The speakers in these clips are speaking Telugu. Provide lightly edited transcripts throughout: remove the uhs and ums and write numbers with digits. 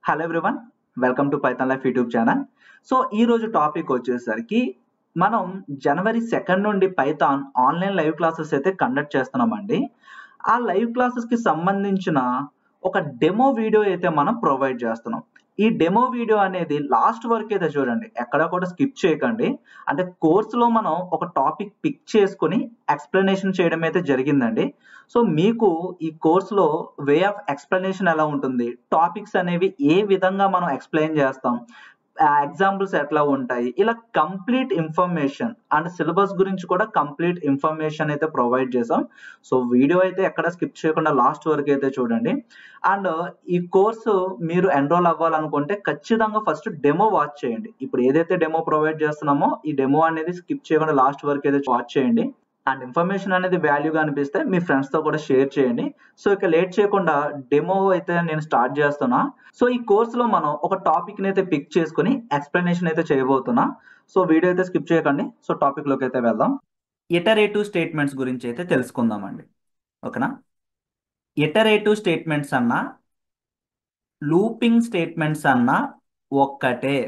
Hello everyone, welcome to Python life YouTube channel. So ఈ రోజు టాపిక్ వచ్చేసరికి మనం జనవరి 2 నుండి పైథాన్ ఆన్లైన్ లైవ్ క్లాసెస్ అయితే కండక్ట్ చేస్తున్నామండి. ఆ లైవ్ క్లాసెస్కి సంబంధించిన ఒక డెమో వీడియో అయితే మనం ప్రొవైడ్ చేస్తున్నాం. ఈ డెమో వీడియో అనేది లాస్ట్ వరకు అయితే చూడండి, ఎక్కడ కూడా స్కిప్ చేయకండి. అంటే కోర్సులో మనం ఒక టాపిక్ పిక్ చేసుకొని ఎక్స్ప్లెనేషన్ చేయడం అయితే జరిగిందండి. సో మీకు ఈ కోర్సులో వే ఆఫ్ ఎక్స్ప్లెనేషన్ ఎలా ఉంటుంది, టాపిక్స్ అనేవి ఏ విధంగా మనం ఎక్స్ప్లెయిన్ చేస్తాం, ఎగ్జాంపుల్స్ ఎట్లా ఉంటాయి, ఇలా కంప్లీట్ ఇన్ఫర్మేషన్ అండ్ సిలబస్ గురించి కూడా కంప్లీట్ ఇన్ఫర్మేషన్ అయితే ప్రొవైడ్ చేసాం. సో వీడియో అయితే ఎక్కడ స్కిప్ చేయకుండా లాస్ట్ వరకు అయితే చూడండి. అండ్ ఈ కోర్సు మీరు ఎన్రోల్ అవ్వాలనుకుంటే ఖచ్చితంగా ఫస్ట్ డెమో వాచ్ చేయండి. ఇప్పుడు ఏదైతే డెమో ప్రొవైడ్ చేస్తున్నామో ఈ డెమో అనేది స్కిప్ చేయకుండా లాస్ట్ వరకు అయితే వాచ్ చేయండి. అండ్ ఇన్ఫర్మేషన్ అనేది వాల్యూగా అనిపిస్తే మీ ఫ్రెండ్స్తో కూడా షేర్ చేయండి. సో ఇక లేట్ చేయకుండా డెమో అయితే నేను స్టార్ట్ చేస్తున్నా. సో ఈ కోర్సులో మనం ఒక టాపిక్ని అయితే పిక్ చేసుకుని ఎక్స్ప్లెనేషన్ అయితే చేయబోతున్నా. సో వీడియో అయితే స్కిప్ చేయకండి. సో టాపిక్లోకి అయితే వెళ్దాం. ఇటరేటివ్ స్టేట్మెంట్స్ గురించి అయితే తెలుసుకుందామండి. ఓకేనా? ఇటరేటివ్ స్టేట్మెంట్స్ అన్నా లూపింగ్ స్టేట్మెంట్స్ అన్నా ఒక్కటే.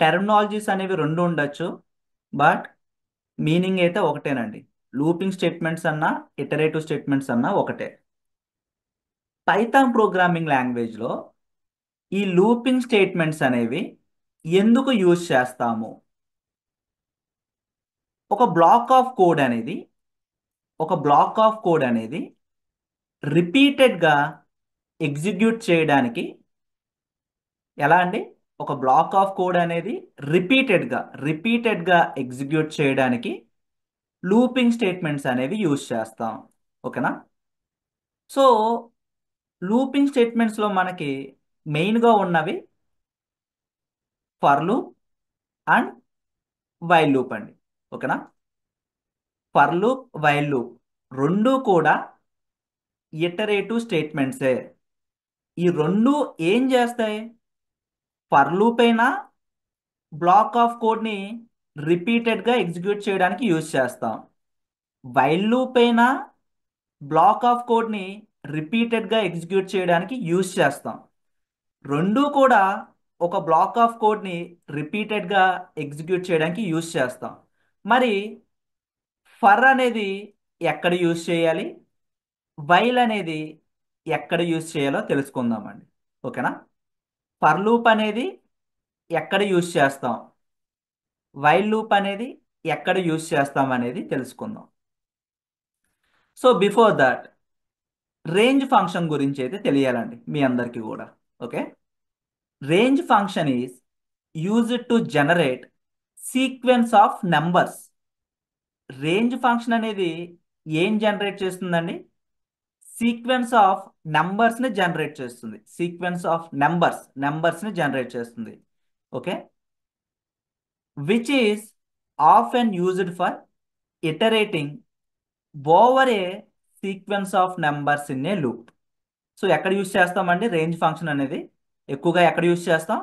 టెర్మినాలజీస్ అనేవి రెండు ఉండొచ్చు, బట్ మీనింగ్ అయితే ఒకటేనండి. లూపింగ్ స్టేట్మెంట్స్ అన్నా ఇటరేటివ్ స్టేట్మెంట్స్ అన్నా ఒకటే. పైథాన్ ప్రోగ్రామింగ్ లాంగ్వేజ్లో ఈ లూపింగ్ స్టేట్మెంట్స్ అనేవి ఎందుకు యూజ్ చేస్తాము? ఒక బ్లాక్ ఆఫ్ కోడ్ అనేది రిపీటెడ్గా ఎగ్జిక్యూట్ చేయడానికి. ఎలా అండి? ఒక బ్లాక్ ఆఫ్ కోడ్ అనేది రిపీటెడ్గా ఎగ్జిక్యూట్ చేయడానికి లూపింగ్ స్టేట్మెంట్స్ అనేవి యూజ్ చేస్తాం. ఓకేనా? సో లూపింగ్ స్టేట్మెంట్స్లో మనకి మెయిన్గా ఉన్నవి for loop and while loop అండి. ఓకేనా? ఫర్ లూప్, వైల్ లూప్ రెండు కూడా ఇటరేటివ్ స్టేట్మెంట్సే. ఈ రెండు ఏం చేస్తాయి? ఫర్ లూప్ అయినా బ్లాక్ ఆఫ్ కోడ్ని రిపీటెడ్గా ఎగ్జిక్యూట్ చేయడానికి యూజ్ చేస్తాం. వైల్ లూప్ అయినా బ్లాక్ ఆఫ్ కోడ్ని రిపీటెడ్గా ఎగ్జిక్యూట్ చేయడానికి యూజ్ చేస్తాం. రెండు కూడా ఒక బ్లాక్ ఆఫ్ కోడ్ని రిపీటెడ్గా ఎగ్జిక్యూట్ చేయడానికి యూజ్ చేస్తాం. మరి ఫర్ అనేది ఎక్కడ యూజ్ చేయాలి, వైల్ అనేది ఎక్కడ యూజ్ చేయాలో తెలుసుకుందామండి. ఓకేనా? ఫర్ లూప్ అనేది ఎక్కడ యూజ్ చేస్తాం, వైల్ లూప్ అనేది ఎక్కడ యూజ్ చేస్తాం అనేది తెలుసుకుందాం. So before that range function గురించి అయితే తెలియాలండి మీ అందరికీ కూడా. Okay, range function is used to generate sequence of numbers. Range function అనేది ఏం జనరేట్ చేస్తుందండి? సీక్వెన్స్ ఆఫ్ నెంబర్స్ని జనరేట్ చేస్తుంది. నెంబర్స్ని జనరేట్ చేస్తుంది. Okay, which is often used for iterating over a sequence of numbers in a loop. So ఎక్కడ యూజ్ చేస్తామండి రేంజ్ ఫంక్షన్ అనేది? ఎక్కువగా ఎక్కడ యూజ్ చేస్తాం?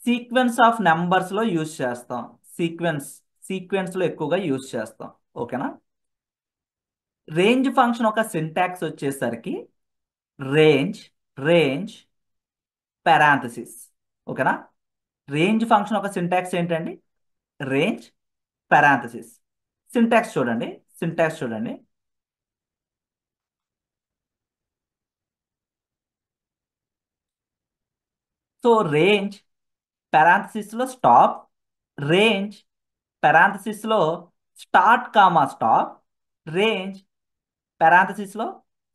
సీక్వెన్స్ ఆఫ్ నెంబర్స్లో యూజ్ చేస్తాం. సీక్వెన్స్లో ఎక్కువగా యూజ్ చేస్తాం. ఓకేనా? రేంజ్ ఫంక్షన్ ఒక సింటాక్స్ వచ్చేసరికి రేంజ్ రేంజ్ పారాంథసిస్. ఓకేనా? రేంజ్ ఫంక్షన్ ఒక సింటాక్స్ ఏంటండి? Range parenthesis. సింటాక్స్ చూడండి. సో రేంజ్ పారాంథసిస్లో స్టాప్, రేంజ్ పారాంథసిస్లో స్టార్ట్ కామా స్టాప్, రేంజ్ పారాంథసిస్లో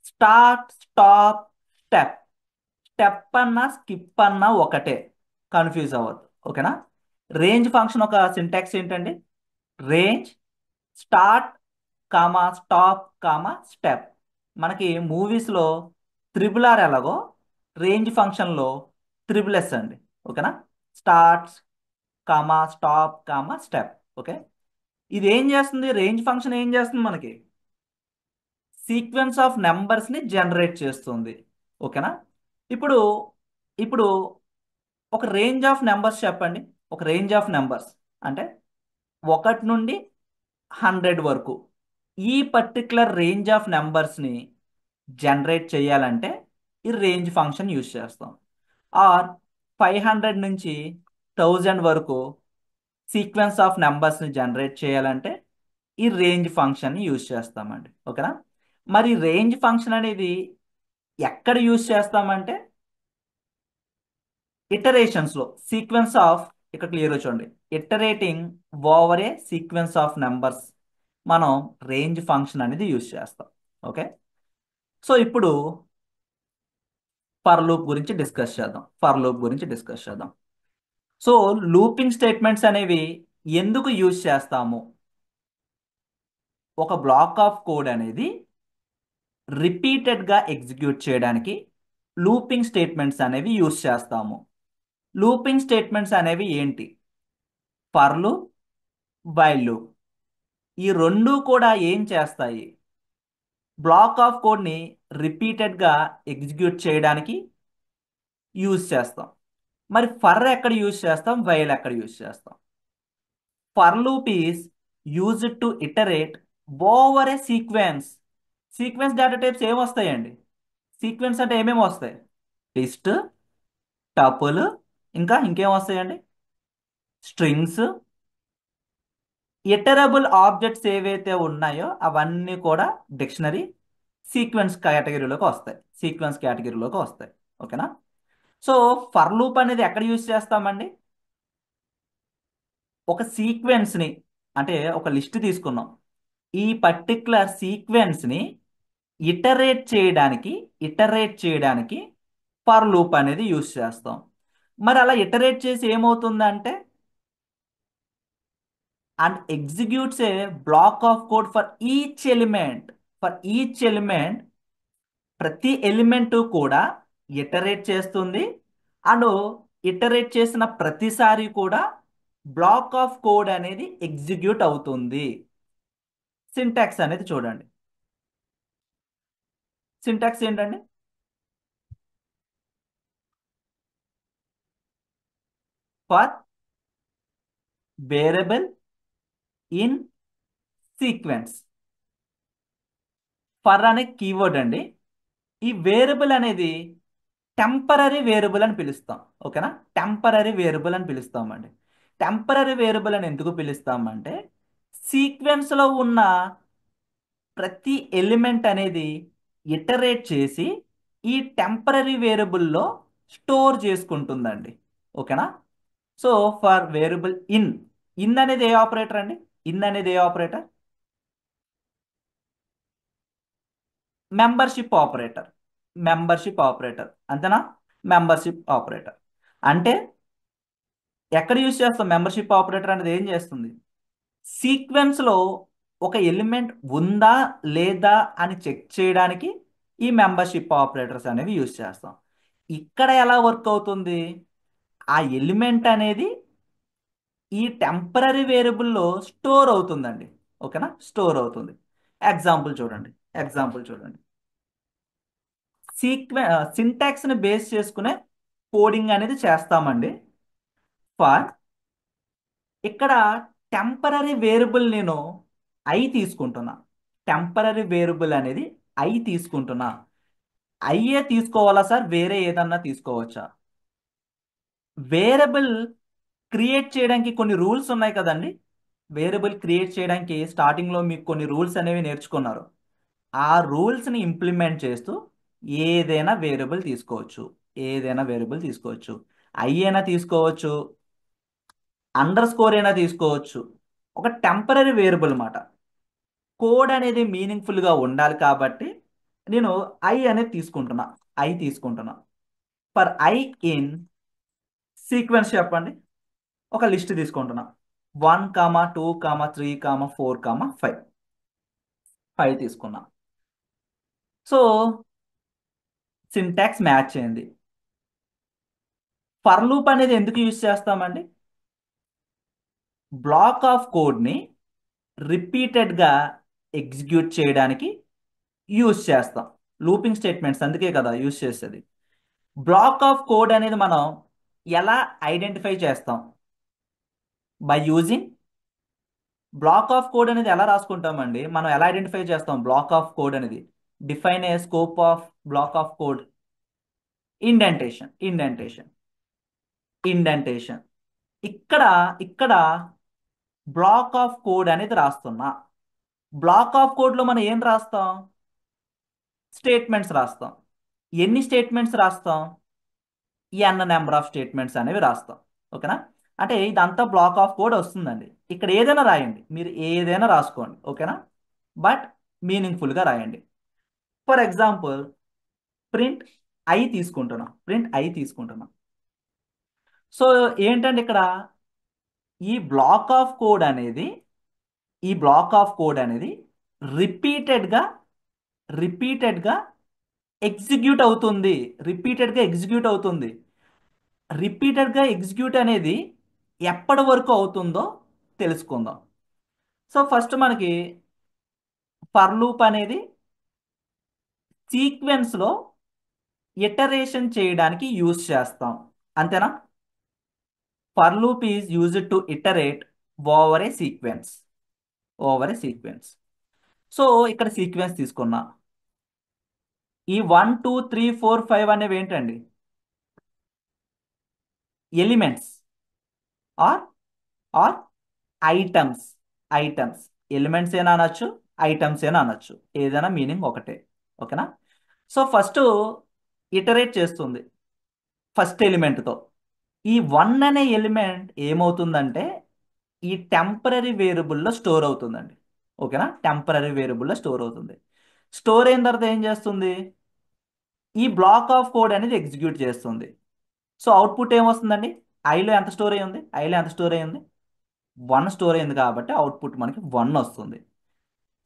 స్టార్ట్ స్టాప్ స్టెప్. స్టెప్ అన్నా స్కిప్ అన్నా ఒకటే, కన్ఫ్యూజ్ అవ్వద్దు. ఓకేనా? రేంజ్ ఫంక్షన్ ఒక సింటాక్స్ ఏంటండి? Range start comma stop comma step. మనకి మూవీస్లో త్రిబుల్ ఆర్ ఎలాగో రేంజ్ ఫంక్షన్లో త్రిబుల్ ఎస్ అండి. ఓకేనా? Start comma stop comma step. Okay, ఇది ఏం చేస్తుంది? రేంజ్ ఫంక్షన్ ఏం చేస్తుంది? మనకి సీక్వెన్స్ ఆఫ్ నెంబర్స్ని జనరేట్ చేస్తుంది. ఓకేనా? ఇప్పుడు ఇప్పుడు ఒక రేంజ్ ఆఫ్ నెంబర్స్ చెప్పండి. ఒక రేంజ్ ఆఫ్ నెంబర్స్ అంటే 1 నుండి 100 వరకు ఈ పర్టికులర్ రేంజ్ ఆఫ్ నెంబర్స్ని జనరేట్ చేయాలంటే ఈ రేంజ్ ఫంక్షన్ యూజ్ చేస్తాం. ఆర్ 500 నుంచి 1000 వరకు సీక్వెన్స్ ఆఫ్ నెంబర్స్ని జనరేట్ చేయాలంటే ఈ రేంజ్ ఫంక్షన్ని యూజ్ చేస్తామండి. ఓకేనా? మరి రేంజ్ ఫంక్షన్ అనేది ఎక్కడ యూజ్ చేస్తామంటే ఇటరేషన్స్లో సీక్వెన్స్ ఆఫ్, ఇక్కడ క్లియర్గా చూడండి, iterating over a sequence of numbers మనం రేంజ్ ఫంక్షన్ అనేది యూజ్ చేస్తాం. ఓకే, సో ఇప్పుడు ఫర్ లూప్ గురించి డిస్కస్ చేద్దాం. సో లూపింగ్ స్టేట్మెంట్స్ అనేవి ఎందుకు యూజ్ చేస్తాము? ఒక బ్లాక్ ఆఫ్ కోడ్ అనేది రిపీటెడ్గా ఎగ్జిక్యూట్ చేయడానికి లూపింగ్ స్టేట్మెంట్స్ అనేవి యూజ్ చేస్తాము. లూపింగ్ స్టేట్మెంట్స్ అనేవి ఏంటి? For loop, while loop. ఈ రెండు కూడా ఏం చేస్తాయి? బ్లాక్ ఆఫ్ కోడ్ని రిపీటెడ్గా ఎగ్జిక్యూట్ చేయడానికి యూజ్ చేస్తాం. మరి ఫర్ ఎక్కడ యూజ్ చేస్తాం, వైల్ ఎక్కడ యూజ్ చేస్తాం? For loop is used to iterate over a sequence. Sequence data types ఏమొస్తాయండి? సీక్వెన్స్ అంటే ఏమేమి వస్తాయి? లిస్ట్, టపుల్, ఇంకా ఇంకేం వస్తాయండి? స్ట్రింగ్స్. ఇటరబుల్ ఆబ్జెక్ట్స్ ఏవైతే ఉన్నాయో అవన్నీ కూడా డిక్షనరీ సీక్వెన్స్ కేటగిరీలోకి వస్తాయి. ఓకేనా? సో ఫర్ లూప్ అనేది ఎక్కడ యూజ్ చేస్తామండి? ఒక సీక్వెన్స్ని, అంటే ఒక లిస్ట్ తీసుకున్నాం, ఈ పర్టిక్యులర్ సీక్వెన్స్ని ఇటరేట్ చేయడానికి ఫర్ లూప్ అనేది యూజ్ చేస్తాం. మరి అలా ఇటరేట్ చేసి ఏమవుతుందంటే and executes A black of code for each element. ప్రతి ఎలిమెంట్ కూడా ఇటరేట్ చేస్తుంది. అండ్ ఇటరేట్ చేసిన ప్రతిసారి కూడా బ్లాక్ ఆఫ్ కోడ్ అనేది ఎగ్జిక్యూట్ అవుతుంది. సింటాక్స్ అనేది చూడండి. సింటాక్స్ ఏంటండి? For variable in sequence. For అనే కీవర్డ్ అండి. ఈ వేరియబుల్ అనేది టెంపరరీ వేరియబుల్ అని పిలుస్తాం. ఓకేనా? టెంపరరీ వేరియబుల్ అని పిలుస్తామండి. టెంపరరీ వేరియబుల్ అని ఎందుకు పిలుస్తామంటే సీక్వెన్స్లో ఉన్న ప్రతి ఎలిమెంట్ అనేది ఇటరేట్ చేసి ఈ టెంపరరీ వేరియబుల్లో స్టోర్ చేసుకుంటుందండి. ఓకేనా? సో ఫర్ వేరియబుల్ ఇన్ అనేది ఏ ఆపరేటర్ అండి? మెంబర్షిప్ ఆపరేటర్ అంతేనా? మెంబర్షిప్ ఆపరేటర్ అంటే ఎక్కడ యూజ్ చేస్తాం? మెంబర్షిప్ ఆపరేటర్ అనేది ఏం చేస్తుంది? సీక్వెన్స్లో ఒక ఎలిమెంట్ ఉందా లేదా అని చెక్ చేయడానికి ఈ మెంబర్షిప్ ఆపరేటర్స్ అనేవి యూజ్ చేస్తాం. ఇక్కడ ఎలా వర్క్ అవుతుంది? ఆ ఎలిమెంట్ అనేది ఈ టెంపరరీ వేరియబుల్లో స్టోర్ అవుతుందండి. ఓకేనా? స్టోర్ అవుతుంది. ఎగ్జాంపుల్ చూడండి. సింటాక్స్ని బేస్ చేసుకునే కోడింగ్ అనేది చేస్తామండి. ఫర్ ఇక్కడ టెంపరరీ వేరియబుల్ నేను ఐ తీసుకుంటున్నా. టెంపరరీ వేరియబుల్ అనేది ఐ తీసుకుంటున్నా. ఐఏ తీసుకోవాలా సార్, వేరే ఏదన్నా తీసుకోవచ్చా? వేరియబుల్ క్రియేట్ చేయడానికి కొన్ని రూల్స్ ఉన్నాయి కదండి. వేరియబుల్ క్రియేట్ చేయడానికి స్టార్టింగ్లో మీకు కొన్ని రూల్స్ అనేవి నేర్చుకున్నారు. ఆ రూల్స్ని ఇంప్లిమెంట్ చేస్తూ ఏదైనా వేరియబుల్ తీసుకోవచ్చు. ఐ అయినా తీసుకోవచ్చు, అండర్ స్కోర్ అయినా తీసుకోవచ్చు. ఒక టెంపరరీ వేరియబుల్ మాట. కోడ్ అనేది మీనింగ్ఫుల్గా ఉండాలి కాబట్టి నేను ఐ తీసుకుంటున్నా. ఫర్ ఐ ఇన్ సీక్వెన్స్ చెప్పండి. ఒక లిస్ట్ తీసుకుంటున్నా. 1, 2, 3, 4, 5 తీసుకున్నా. సో సింటాక్స్ మ్యాచ్ అయింది. ఫర్ లూప్ అనేది ఎందుకు యూజ్ చేస్తామండి? బ్లాక్ ఆఫ్ కోడ్ని రిపీటెడ్గా ఎగ్జిక్యూట్ చేయడానికి యూజ్ చేస్తాం. లూపింగ్ స్టేట్మెంట్స్ అందుకే కదా యూజ్ చేసేది. బ్లాక్ ఆఫ్ కోడ్ అనేది మనం ఎలా ఐడెంటిఫై చేస్తాం? By using black of code అనేది ఎలా రాసుకుంటామండి? మనం ఎలా ఐడెంటిఫై చేస్తాం బ్లాక్ ఆఫ్ కోడ్ అనేది? Define A scope of black of code. Indentation indentation. ఇక్కడ ఇక్కడ బ్లాక్ ఆఫ్ కోడ్ అనేది రాస్తున్నా. బ్లాక్ ఆఫ్ కోడ్లో మనం ఏం రాస్తాం? స్టేట్మెంట్స్ రాస్తాం. ఎన్ని స్టేట్మెంట్స్ రాస్తాం? ఎన్ నెంబర్ ఆఫ్ స్టేట్మెంట్స్ అనేవి రాస్తాం. ఓకేనా? అంటే ఇదంతా బ్లాక్ ఆఫ్ కోడ్ వస్తుందండి. ఇక్కడ ఏదైనా రాయండి, మీరు ఏదైనా రాసుకోండి. ఓకేనా? బట్ మీనింగ్ఫుల్గా రాయండి. ఫర్ ఎగ్జాంపుల్ ప్రింట్ ఐ తీసుకుంటున్నాం. సో ఏంటంటే ఇక్కడ ఈ బ్లాక్ ఆఫ్ కోడ్ అనేది రిపీటెడ్గా రిపీటెడ్గా ఎగ్జిక్యూట్ అవుతుంది. రిపీటెడ్గా ఎగ్జిక్యూట్ అనేది ఎప్పటి వరకు అవుతుందో తెలుసుకుందాం. సో ఫస్ట్ మనకి ఫర్ లూప్ అనేది సీక్వెన్స్లో ఇటరేషన్ చేయడానికి యూజ్ చేస్తాం. అంతేనా? For loop is used to iterate over a sequence. So ఇక్కడ సీక్వెన్స్ తీసుకున్నా. ఈ 1 2 3 4 5 అనేవి ఏంటండి? Elements or or items. Elements ఏనా అనొచ్చు, ఐటమ్స్ ఏనా అనొచ్చు, ఏదైనా మీనింగ్ ఒకటే. ఓకేనా? సో ఫస్ట్ ఇటరేట్ చేస్తుంది ఫస్ట్ ఎలిమెంట్తో. ఈ 1 అనే ఎలిమెంట్ ఏమవుతుందంటే ఈ టెంపరరీ వేరియబుల్లో స్టోర్ అవుతుందండి. ఓకేనా? టెంపరరీ వేరియబుల్లో స్టోర్ అవుతుంది. స్టోర్ అయిన తర్వాత ఏం చేస్తుంది? ఈ బ్లాక్ ఆఫ్ కోడ్ అనేది ఎగ్జిక్యూట్ చేస్తుంది. సో అవుట్పుట్ ఏమొస్తుందండి? ఐలో ఎంత స్టోర్ అయ్యింది? 1 స్టోర్ అయింది కాబట్టి అవుట్పుట్ మనకి 1 వస్తుంది.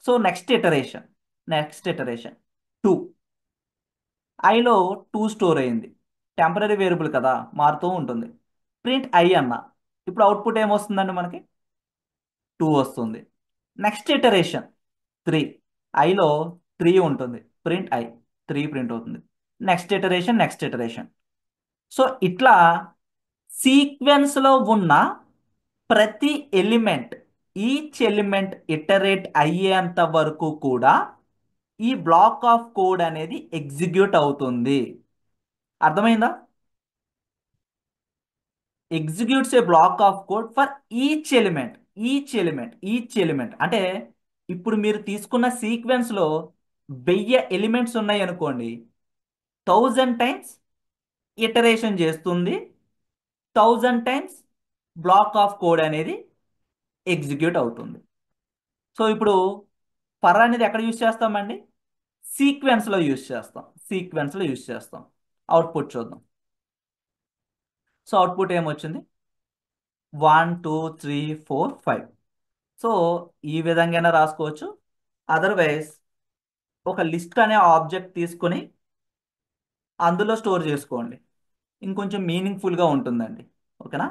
So next iteration 2. ఐలో 2 స్టోర్ అయింది. టెంపరరీ వేరియబుల్ కదా, మారుతూ ఉంటుంది. ప్రింట్ ఐ అన్న. ఇప్పుడు అవుట్పుట్ ఏమొస్తుందండి మనకి? 2 వస్తుంది. Next iteration 3. ఐలో 3 ఉంటుంది. ప్రింట్ ఐ 3 ప్రింట్ అవుతుంది. Next iteration. సో ఇట్లా సీక్వెన్స్లో ఉన్న ప్రతి ఎలిమెంట్, ఈచ్ ఎలిమెంట్ ఇటరేట్ అయ్యేంత వరకు కూడా ఈ బ్లాక్ ఆఫ్ కోడ్ అనేది ఎగ్జిక్యూట్ అవుతుంది. అర్థమైందా? Executes A black of code for each element అంటే ఇప్పుడు మీరు తీసుకున్న సీక్వెన్స్లో 1000 ఎలిమెంట్స్ ఉన్నాయి అనుకోండి. 1000 టైమ్స్ ఇటరేషన్ చేస్తుంది. 1000 టైమ్స్ బ్లాక్ ఆఫ్ కోడ్ అనేది ఎగ్జిక్యూట్ అవుతుంది. సో ఇప్పుడు ఫర్ అనేది ఎక్కడ యూజ్ చేస్తామండి? సీక్వెన్స్లో యూజ్ చేస్తాం. అవుట్పుట్ చూద్దాం. సో అవుట్పుట్ ఏమొచ్చింది? 1 2 3 4 5. సో ఈ విధంగా రాసుకోవచ్చు. అదర్వైజ్ ఒక లిస్ట్ అనే ఆబ్జెక్ట్ తీసుకొని అందులో స్టోర్ చేసుకోండి, ఇంకొంచెం మీనింగ్ఫుల్గా ఉంటుందండి. ఓకేనా?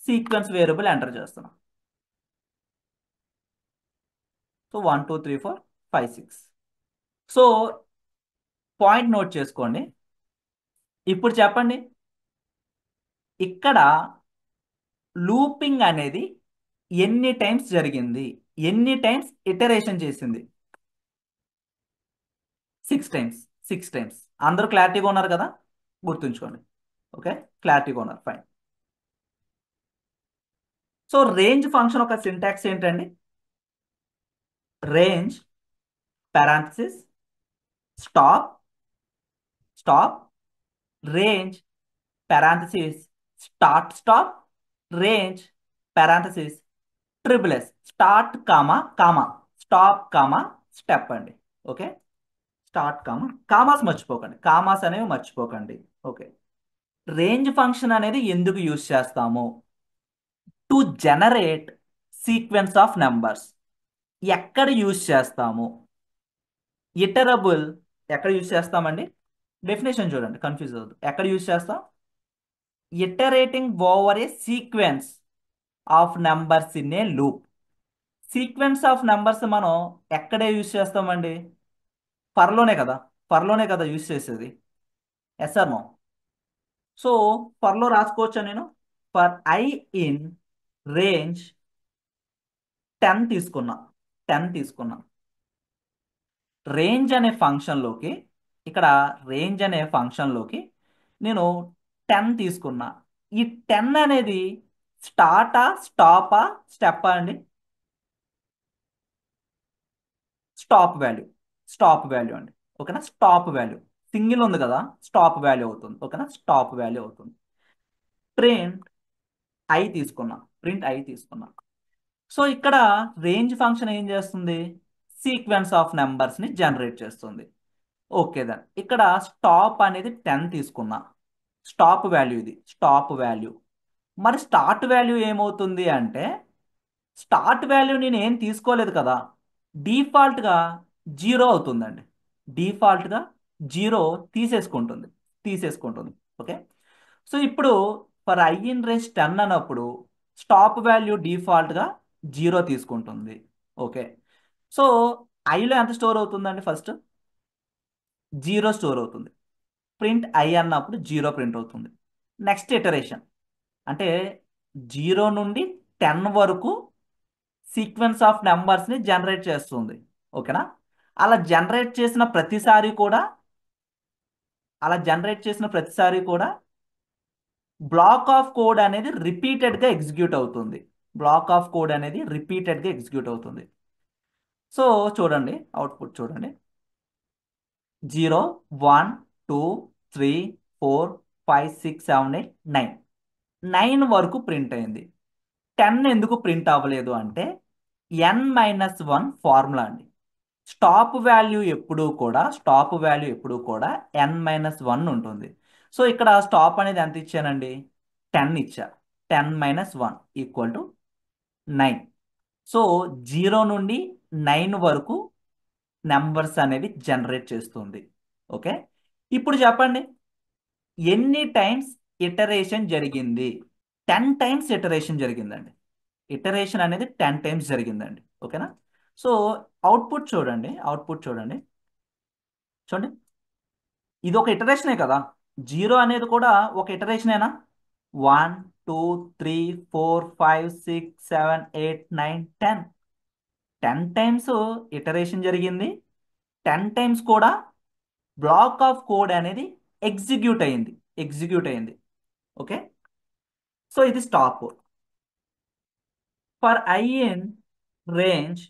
సీక్వెన్స్ వేరియబుల్ ఎంటర్ చేస్తున్నాం. సో 1 2 3 4 5 6. సో పాయింట్ నోట్ చేసుకోండి. ఇప్పుడు చెప్పండి, ఇక్కడ లూపింగ్ అనేది ఎన్ని టైమ్స్ జరిగింది? ఎన్ని టైమ్స్ ఇటరేషన్ చేసింది? 6 టైమ్స్. అందరూ క్లారిటీగా ఉన్నారు కదా? గుర్తుంచుకోండి. ఓకే, క్లారిటీగా ఉన్నారు. ఫైన్. సో రేంజ్ ఫంక్షన్ ఒక సింటాక్స్ ఏంటండి? Range parenthesis stop range parenthesis stop range parenthesis triple S start comma stop comma step అండి. ఓకే, స్టార్ట్ కామాస్ మర్చిపోకండి, కామాస్ అనేవి మర్చిపోకండి. ఓకే, రేంజ్ ఫంక్షన్ అనేది ఎందుకు యూజ్ చేస్తాము? To generate sequence of numbers. ఎక్కడ యూజ్ చేస్తాము? ఇటరబుల్ ఎక్కడ యూజ్ చేస్తామండి? డెఫినేషన్ చూడండి, కన్ఫ్యూజ్ అవ్వద్దు. ఎక్కడ యూజ్ చేస్తాం? Iterating over a sequence of numbers in a loop. Sequence of numbers మనం ఎక్కడే యూజ్ చేస్తామండి? ఫర్లోనే కదా యూజ్ చేసేది. Yes or no? సో ఫర్లో రాసుకోవచ్చా నేను? ఫర్ ఐ ఇన్ రేంజ్ 10 తీసుకున్నా. రేంజ్ అనే ఫంక్షన్లోకి ఇక్కడ రేంజ్ అనే ఫంక్షన్లోకి నేను 10 తీసుకున్నా. ఈ 10 అనేది స్టార్టా, స్టాపా, స్టెప్పా అండి? Stop value. స్టాప్ వాల్యూ అండి. ఓకేనా? Stop value. సింగిల్ ఉంది కదా, స్టాప్ వాల్యూ అవుతుంది. ఓకేనా? స్టాప్ వాల్యూ అవుతుంది. ప్రింట్ ఐ తీసుకున్నా. ప్రింట్ ఐ తీసుకున్నా. సో ఇక్కడ రేంజ్ ఫంక్షన్ ఏం చేస్తుంది? సీక్వెన్స్ ఆఫ్ నెంబర్స్ని జనరేట్ చేస్తుంది. ఓకే దెన్ ఇక్కడ స్టాప్ అనేది 10 తీసుకున్నా. స్టాప్ వాల్యూ ఇది. Stop value. మరి స్టార్ట్ వాల్యూ ఏమవుతుంది అంటే, స్టార్ట్ వాల్యూ నేను ఏం తీసుకోలేదు కదా, డిఫాల్ట్గా 0 అవుతుందండి. డిఫాల్ట్గా 0 తీసేసుకుంటుంది. తీసేసుకుంటుంది. ఓకే. సో ఇప్పుడు ఫర్ ఐ ఇన్ రేంజ్ 10 అన్నప్పుడు స్టాప్ వాల్యూ డిఫాల్ట్గా 0 తీసుకుంటుంది. ఓకే. సో ఐలో ఎంత స్టోర్ అవుతుందండి? ఫస్ట్ 0 స్టోర్ అవుతుంది. ప్రింట్ ఐ అన్నప్పుడు 0 ప్రింట్ అవుతుంది. నెక్స్ట్ ఇటరేషన్ అంటే 0 నుండి 10 వరకు సీక్వెన్స్ ఆఫ్ నెంబర్స్ని జనరేట్ చేస్తుంది. ఓకేనా? అలా జనరేట్ చేసిన ప్రతిసారి కూడా అలా జనరేట్ చేసిన ప్రతిసారి కూడా బ్లాక్ ఆఫ్ కోడ్ అనేది రిపీటెడ్గా ఎగ్జిక్యూట్ అవుతుంది. బ్లాక్ ఆఫ్ కోడ్ అనేది రిపీటెడ్గా ఎగ్జిక్యూట్ అవుతుంది. సో చూడండి, అవుట్పుట్ చూడండి. 0 1 2 3 4 5 6 7 8 9 9 వరకు ప్రింట్ అయింది. 10 ఎందుకు ప్రింట్ అవ్వలేదు అంటే n-1 ఫార్ములా అండి. స్టాప్ వాల్యూ ఎప్పుడూ కూడా n-1 ఉంటుంది. సో ఇక్కడ స్టాప్ అనేది ఎంత ఇచ్చానండి? 10 ఇచ్చా. 10-1 ఈక్వల్ టు 9. సో 0 నుండి 9 వరకు నెంబర్స్ అనేవి జనరేట్ చేస్తుంది. ఓకే. ఇప్పుడు చెప్పండి, ఎన్ని టైమ్స్ ఇటరేషన్ జరిగింది? 10 టైమ్స్ ఇటరేషన్ జరిగిందండి. ఇటరేషన్ అనేది 10 టైమ్స్ జరిగిందండి. ఓకేనా? సో అవుట్పుట్ చూడండి. అవుట్పుట్ చూడండి. చూడండి, ఇది ఒక ఇటరేషనే కదా. 0 అనేది కూడా ఒక ఇటరేషనేనా? 1 2 3 4 5 6 7 8 9 10 10 టైమ్స్ ఇటరేషన్ జరిగింది. 10 టైమ్స్ కూడా బ్లాక్ ఆఫ్ కోడ్ అనేది ఎగ్జిక్యూట్ అయింది. ఓకే. సో ఇది stop. For I in range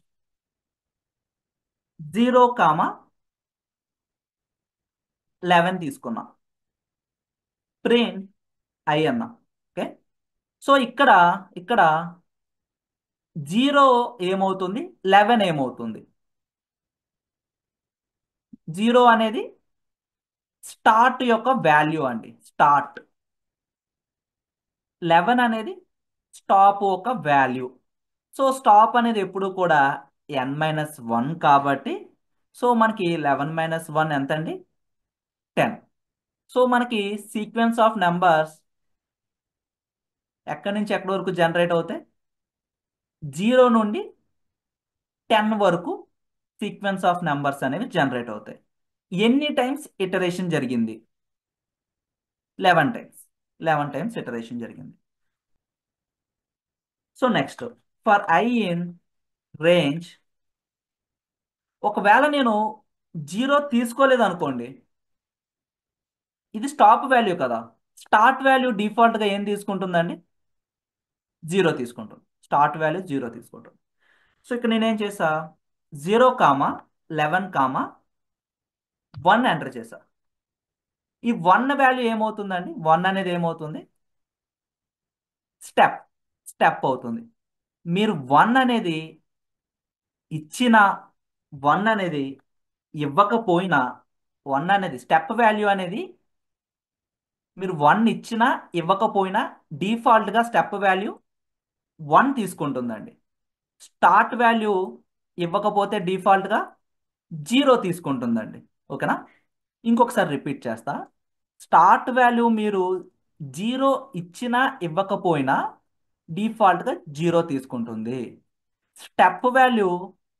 0, 11 తీసుకున్నా. ప్రింట్ ఐ అన్నా. ఓకే. సో ఇక్కడ 0 ఏమవుతుంది, 11 ఏమవుతుంది? 0 అనేది స్టార్ట్ యొక్క వాల్యూ అండి. స్టార్ట్. 11 అనేది స్టాప్ ఒక వాల్యూ. సో స్టాప్ అనేది ఎప్పుడు కూడా n-1 కాబట్టి, సో మనకి 11-1 ఎంత అండి? 10. సో మనకి సీక్వెన్స్ ఆఫ్ నెంబర్స్ ఎక్కడి నుంచి ఎక్కడి వరకు జనరేట్ అవుతాయి? 0 నుండి 10 వరకు సీక్వెన్స్ ఆఫ్ నెంబర్స్ అనేవి జనరేట్ అవుతాయి. ఎన్ని టైమ్స్ ఇటరేషన్ జరిగింది? 11 టైమ్స్. 11 టైమ్స్ ఇటరేషన్ జరిగింది. So next for I in range, ఒకవేళ నేను 0 తీసుకోలేదు అనుకోండి, ఇది స్టాప్ వాల్యూ కదా. స్టార్ట్ వాల్యూ డిఫాల్ట్గా ఏం తీసుకుంటుందండి? 0 తీసుకుంటుంది. స్టార్ట్ వాల్యూ 0 తీసుకుంటుంది. సో ఇక్కడ నేనేం చేసా, 0, 11, 1 ఎంటర్ చేసా. ఈ 1 వాల్యూ ఏమవుతుందండి? 1 అనేది ఏమవుతుంది? స్టెప్. స్టెప్ అవుతుంది. మీరు 1 అనేది ఇచ్చిన 1 అనేది ఇవ్వకపోయినా, 1 అనేది స్టెప్ వాల్యూ అనేది మీరు 1 ఇచ్చినా ఇవ్వకపోయినా డిఫాల్ట్గా స్టెప్ వాల్యూ 1 తీసుకుంటుందండి. స్టార్ట్ వాల్యూ ఇవ్వకపోతే డిఫాల్ట్గా 0 తీసుకుంటుందండి. ఓకేనా? ఇంకొకసారి రిపీట్ చేస్తా. స్టార్ట్ వాల్యూ మీరు 0 ఇచ్చినా ఇవ్వకపోయినా డిఫాల్ట్గా 0 తీసుకుంటుంది. స్టెప్ వాల్యూ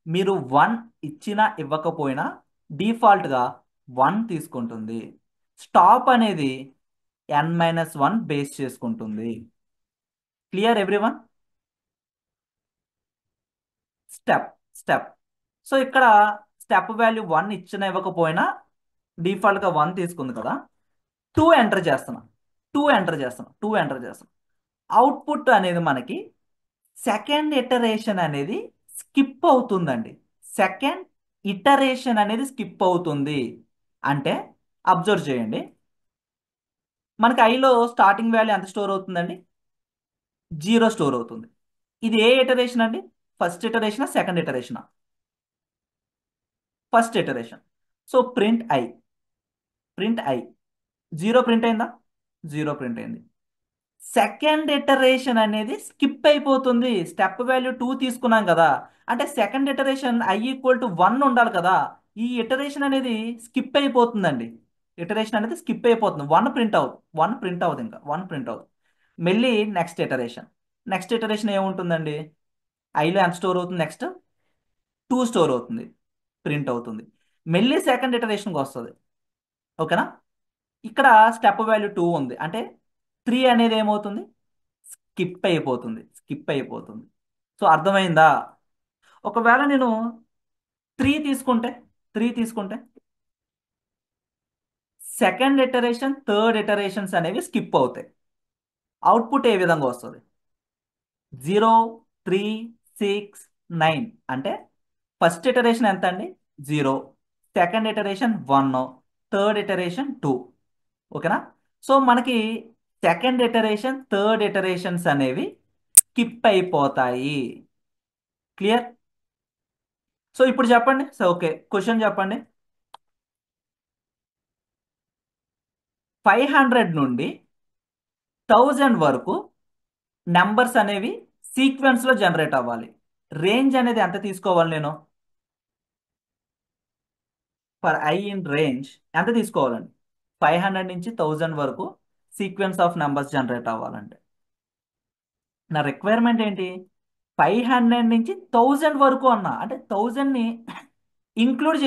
మీరు 1 ఇచ్చినా ఇవ్వకపోయినా డిఫాల్ట్గా 1 తీసుకుంటుంది. స్టాప్ అనేది n-1 బేస్ చేసుకుంటుంది. Clear everyone? Step. Step. So ఇక్కడ స్టెప్ వాల్యూ 1 ఇచ్చినా ఇవ్వకపోయినా డిఫాల్ట్గా 1 తీసుకుంది కదా, 2 ఎంటర్ చేస్తున్నా, 2 ఎంటర్ చేస్తున్నా. అవుట్పుట్ అనేది మనకి సెకండ్ ఇటరేషన్ అనేది స్కిప్ అవుతుందండి. సెకండ్ ఇటరేషన్ అనేది స్కిప్ అవుతుంది. అంటే అబ్జర్వ్ చేయండి, మనకి ఐలో స్టార్టింగ్ వాల్యూ ఎంత స్టోర్ అవుతుందండి? 0 స్టోర్ అవుతుంది. ఇది ఏ ఇటరేషన్ అండి? ఫస్ట్ ఇటరేషనా సెకండ్ ఇటరేషనా? First iteration. So print I 0 print అయిందా? 0 ప్రింట్ అయింది. సెకండ్ ఇటరేషన్ అనేది స్కిప్ అయిపోతుంది. స్టెప్ వాల్యూ 2 తీసుకున్నాం కదా, అంటే second iteration I equal to 1 ఉండాలి కదా. ఈ ఇటరేషన్ అనేది స్కిప్ అయిపోతుందండి. ఇటరేషన్ అనేది స్కిప్ అయిపోతుంది. 1 ప్రింట్ అవుతుంది, 1 ప్రింట్ అవుతుంది, ఇంకా 1 ప్రింట్ అవుతుంది. మళ్ళీ నెక్స్ట్ ఇటరేషన్ ఏముంటుందండి? ఐలో ఎంత స్టోర్ అవుతుంది? నెక్స్ట్ 2 స్టోర్ అవుతుంది, ప్రింట్ అవుతుంది. మళ్ళీ సెకండ్ ఇటరేషన్కి వస్తుంది. ఓకేనా? ఇక్కడ స్టెప్ వాల్యూ 2 ఉంది, అంటే 3 అనేది ఏమవుతుంది? స్కిప్ అయిపోతుంది. సో అర్థమైందా? ఒకవేళ నేను 3 తీసుకుంటే 3 తీసుకుంటే సెకండ్ ఇటరేషన్ థర్డ్ ఇటరేషన్స్ అనేవి స్కిప్ అవుతాయి. అవుట్పుట్ ఏ విధంగా వస్తుంది? 0, 3, 6, 9. అంటే ఫస్ట్ ఇటరేషన్ ఎంత అండి? 0, సెకండ్ ఇటరేషన్ 1, థర్డ్ ఇటరేషన్ 2. ఓకేనా? సో మనకి సెకండ్ ఇటరేషన్ థర్డ్ ఇటరేషన్స్ అనేవి స్కిప్ అయిపోతాయి. క్లియర్? సో ఇప్పుడు చెప్పండి. సో ఓకే, క్వశ్చన్ చెప్పండి. 500 నుండి 1000 వరకు నెంబర్స్ అనేవి సీక్వెన్స్లో జనరేట్ అవ్వాలి. రేంజ్ అనేది ఎంత తీసుకోవాలి నేను? ఫర్ ఐ ఇన్ రేంజ్ ఎంత తీసుకోవాలండి? 500 నుంచి 1000 వరకు సీక్వెన్స్ ఆఫ్ నెంబర్స్ జనరేట్ అవ్వాలంటే నా రిక్వైర్మెంట్ ఏంటి? 500 నుంచి 1000 వరకు అన్నా, అంటే 1000ని ఇంక్లూడ్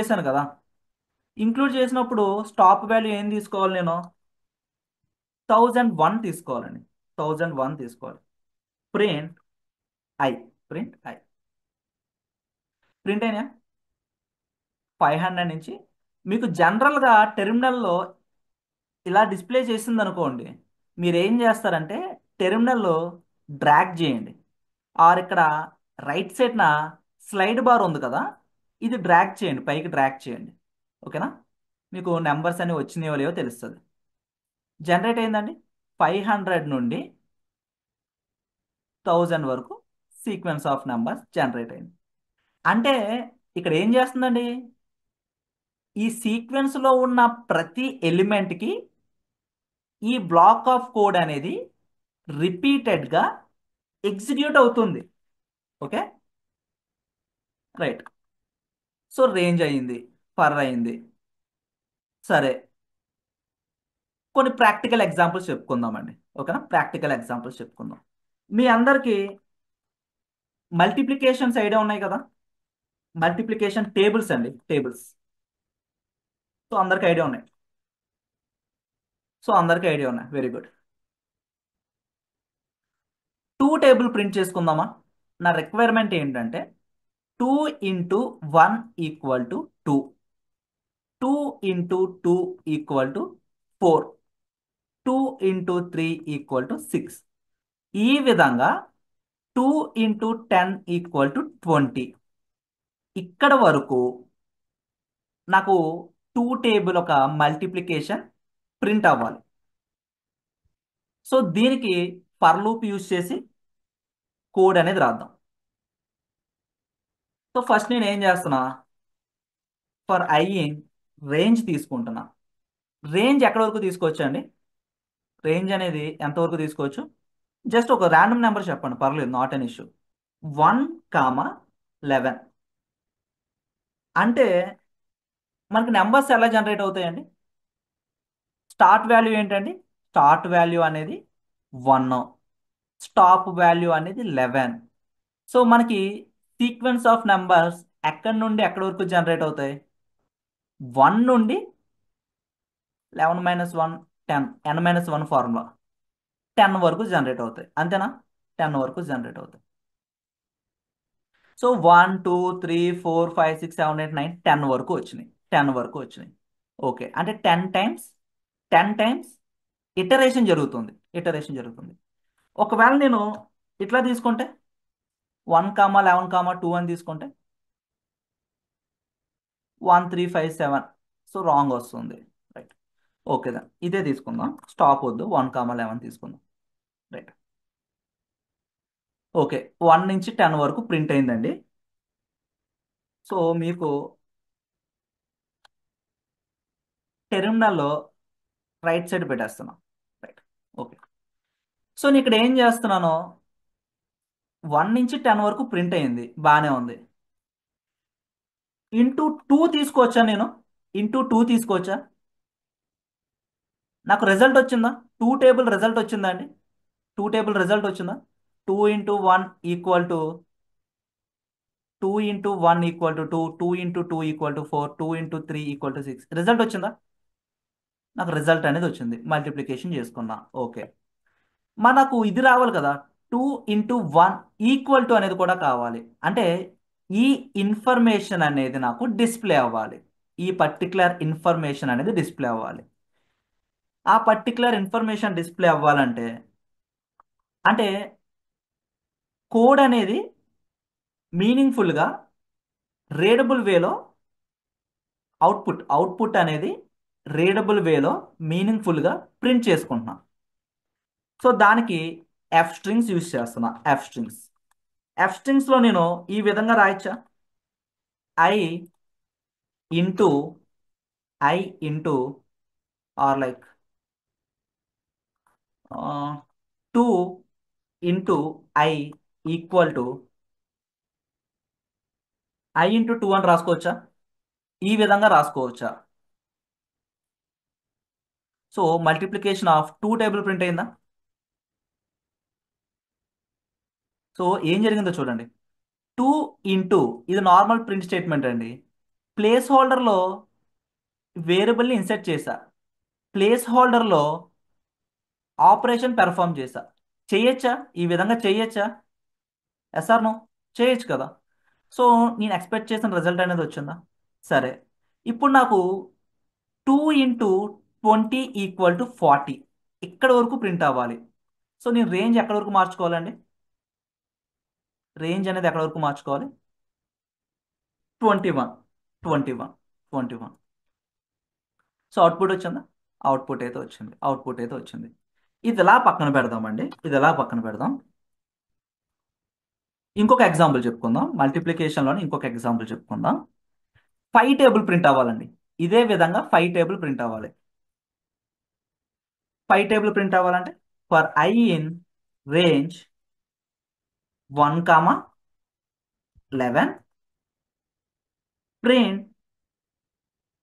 చేశాను కదా. ఇంక్లూడ్ చేసినప్పుడు స్టాప్ వాల్యూ ఏం తీసుకోవాలి నేను? 1001 తీసుకోవాలండి. 1001 తీసుకోవాలి. Print I print I print అయినా 500 నుంచి మీకు జనరల్గా టెర్మినల్లో ఇలా డిస్ప్లే చేసింది అనుకోండి, మీరు ఏం చేస్తారంటే టెర్మినల్లో డ్రాగ్ చేయండి, ఆర్ ఇక్కడ రైట్ సైడ్న స్లైడ్ బార్ ఉంది కదా, ఇది డ్రాగ్ చేయండి, పైకి డ్రాగ్ చేయండి. ఓకేనా? మీకు నెంబర్స్ అని వచ్చినాయో లేవో తెలుస్తుంది. జనరేట్ అయిందండి. 500 నుండి 1000 వరకు సీక్వెన్స్ ఆఫ్ నెంబర్స్ జనరేట్ అయింది. అంటే ఇక్కడ ఏం చేస్తుందండి? ఈ సీక్వెన్స్లో ఉన్న ప్రతి ఎలిమెంట్కి ఈ బ్లాక్ ఆఫ్ కోడ్ అనేది రిపీటెడ్గా ఎగ్జిక్యూట్ అవుతుంది. Okay, right. సో రేంజ్ అయింది, ఫర్ అయింది. సరే, కొన్ని ప్రాక్టికల్ ఎగ్జాంపుల్స్ చెప్పుకుందామండి. ఓకేనా? ప్రాక్టికల్ ఎగ్జాంపుల్స్ చెప్పుకుందాం. మీ అందరికీ మల్టిప్లికేషన్స్ ఐడియా ఉన్నాయి కదా. మల్టిప్లికేషన్ టేబుల్స్ అండి, టేబుల్స్. సో అందరికీ ఐడియా ఉన్నాయి. Very good. 2 టేబుల్ ప్రింట్ చేసుకుందామా? నా రిక్వైర్మెంట్ ఏంటంటే 2 into 1 equal to 2, 2 into 2 equal to 4, 2 into 3 equal to 6. ఈ విధంగా 2 ఇంటూ 10 ఈక్వల్ టు 20. ఇక్కడ వరకు నాకు 2 టేబుల్ ఒక మల్టిప్లికేషన్ ప్రింట్ అవ్వాలి. సో దీనికి ఫర్ లూప్ యూజ్ చేసి కోడ్ అనేది రాద్దాం. సో ఫస్ట్ నేను ఏం చేస్తున్నా, ఫర్ ఐ ఇన్ రేంజ్ తీసుకుంటున్నా. రేంజ్ ఎక్కడి వరకు తీసుకోవచ్చు అండి? రేంజ్ అనేది ఎంతవరకు తీసుకోవచ్చు? జస్ట్ ఒక ర్యాండమ్ నెంబర్ చెప్పండి, పర్లేదు, నాట్ అన్ ఇష్యూ. 1, 11. అంటే మనకి నెంబర్స్ ఎలా జనరేట్ అవుతాయండి? స్టార్ట్ వాల్యూ ఏంటండి? స్టార్ట్ వాల్యూ అనేది 1, స్టాప్ వాల్యూ అనేది 11. సో మనకి సీక్వెన్స్ ఆఫ్ నెంబర్స్ ఎక్కడి నుండి ఎక్కడి వరకు జనరేట్ అవుతాయి? 1 నుండి 11 మైనస్ 1 10, n-1 ఫార్ములా 10 వరకు జనరేట్ అవుతాయి. అంతేనా? 10 వరకు జనరేట్ అవుతాయి. సో 1, 2, 3, 4, 5, 6, 7, 8, 9, 10 వరకు వచ్చినాయి. 10 వరకు వచ్చినాయి. ఓకే, అంటే 10 టైమ్స్ ఇటరేషన్ జరుగుతుంది. ఒకవేళ నేను ఇట్లా తీసుకుంటే 1, 11, 2 అని తీసుకుంటే 1357, సో రాంగ్ వస్తుంది. రైట్. ఓకే దాన్ ఇదే తీసుకుందాం, స్టాప్ వద్దు, 1, 11 తీసుకుందాం. రైట్. ఓకే, 1 నుంచి 10 వరకు ప్రింట్ అయిందండి. సో మీకు టెర్మినల్లో రైట్ సైడ్ పెట్టేస్తున్నాం. రైట్. ఓకే. సో నేను ఇక్కడ ఏం చేస్తున్నాను, 1 నుంచి 10 వరకు ప్రింట్ అయింది, బాగానే ఉంది. ఇంటూ 2 తీసుకోవచ్చా నేను? ఇంటూ 2 తీసుకోవచ్చా? నాకు రిజల్ట్ వచ్చిందా? 2 టేబుల్ రిజల్ట్ వచ్చిందా? 2 into 1 equal to 2, 2 into 2 equal to 4, 2 into 3 equal to 6. Result వచ్చిందా? నాకు రిజల్ట్ అనేది వచ్చింది, మల్టిప్లికేషన్ చేసుకున్నా. ఓకే, మనకు ఇది రావాలి కదా, 2 ఇంటూ 1 ఈక్వల్ టు అనేది కూడా కావాలి. అంటే ఈ ఇన్ఫర్మేషన్ అనేది నాకు డిస్ప్లే అవ్వాలి. ఈ పర్టికులర్ ఇన్ఫర్మేషన్ అనేది డిస్ప్లే అవ్వాలి. ఆ పర్టికులర్ ఇన్ఫర్మేషన్ డిస్ప్లే అవ్వాలంటే అంటే కోడ్ అనేది మీనింగ్ఫుల్గా రీడబుల్ వేలో అవుట్పుట్ అనేది రీడబుల్ వేలో మీనింగ్ఫుల్గా ప్రింట్ చేసుకుంటున్నాం. సో దానికి ఎఫ్ స్ట్రింగ్స్ యూజ్ చేస్తున్నా. ఎఫ్ స్ట్రింగ్స్లో నేను ఈ విధంగా రాయొచ్చా, I into I into or like 2 into I equal to I into 2 అని రాసుకోవచ్చా? ఈ విధంగా రాసుకోవచ్చా? So multiplication of 2 table print అయిందా? సో ఏం జరిగిందో చూడండి. 2 ఇంటూ, ఇది నార్మల్ ప్రింట్ స్టేట్మెంట్ అండి. ప్లేస్ హోల్డర్లో వేరియబుల్ని ఇన్సర్ట్ చేశా, ప్లేస్ హోల్డర్లో ఆపరేషన్ పెర్ఫామ్ చేశా. చేయొచ్చా? ఈ విధంగా చేయొచ్చా? Yes or no? చేయొచ్చు కదా. సో నేను ఎక్స్పెక్ట్ చేసిన రిజల్ట్ అనేది వచ్చిందా? సరే, ఇప్పుడు నాకు 2 ఇంటూ 20 ఈక్వల్ టు 40 ఇక్కడ వరకు ప్రింట్ అవ్వాలి. సో నేను రేంజ్ ఎక్కడ వరకు మార్చుకోవాలండి? రేంజ్ అనేది ఎక్కడ వరకు మార్చుకోవాలి? 21, 21, 21. సో అవుట్పుట్ అయితే వచ్చింది. ఇది ఎలా పక్కన పెడదామండి, ఇది ఎలా పక్కన పెడదాం. ఇంకొక ఎగ్జాంపుల్ చెప్పుకుందాం, మల్టిప్లికేషన్లోని ఇంకొక ఎగ్జాంపుల్ చెప్పుకుందాం. 5 టేబుల్ ప్రింట్ అవ్వాలండి. ఇదే విధంగా 5 టేబుల్ ప్రింట్ అవ్వాలి. 5 టేబుల్ ప్రింట్ అవ్వాలంటే for I in range 1, 11 print